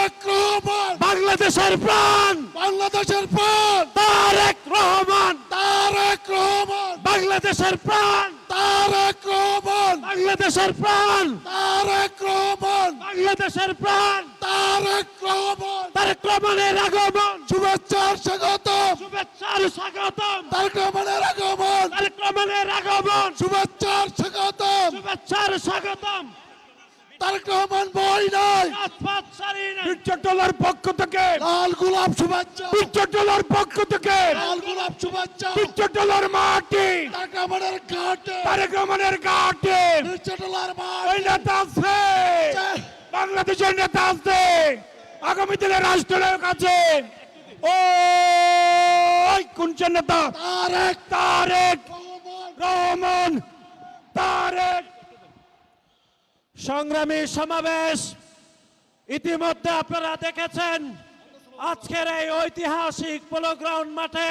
তারেক রহমান, বাংলাদেশের প্রাণ বাংলাদেশের প্রাণ তারেক রহমান, তারেক রহমান, বাংলাদেশের প্রাণ তারেক রহমান, বাংলাদেশের প্রাণ তারেক রহমান, বাংলাদেশের প্রাণ তারেক রহমান। তারেক রহমানের আগমন, শুভেচ্ছার স্বাগতম, শুভেচ্ছার স্বাগতম, তারেক রহমানের আগমন, তারেক রহমানের আগমন, শুভেচ্ছার স্বাগতম। শুভেচ্ছার স্বাগতম। তারেক রহমান বই নাই, রাজপথ সারি নাই। পিকচটলার পক্ষ থেকে, লাল গোলাপ শুভেচ্ছা, পিকচটলার পক্ষ থেকে, লাল গোলাপ শুভেচ্ছা। পিকচটলার মাটি, তারেক রহমানের ঘাটে, তারেক রহমানের ঘাটে নির্যাতনার ওই মাঠ, নেতা আছে, বাংলাদেশের নেতা আছে, আগামী দিনে রাষ্ট্রের কাছে ওই কোন নেতা? তারেক তারেক রহমান। রহমান, তারেক। সংগ্রামী সমাবেশ ইতিমধ্যে আপনারা দেখেছেন। আজকের এই ঐতিহাসিক পোলো গ্রাউন্ড মাঠে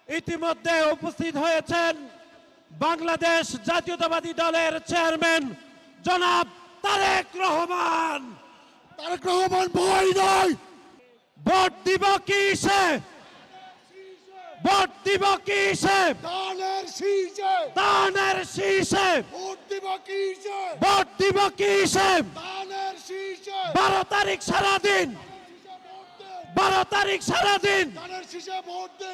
ইতিমধ্যে উপস্থিত হয়েছেন বাংলাদেশ জাতীয়তাবাদী দলের চেয়ারম্যান জনাব তারেক রহমান। তারেক রহমান বই নাই, ভোট দিব কিসে? ভোট দিব কিসে? দানের শীষে, দানের শীষে। ভোট দিব কিসে, ভোট দিব কিসে? দানের শীষে, 12 তারিখ সারাদিন, 12 তারিখ সারাদিন দানের শীষে ভোট দে।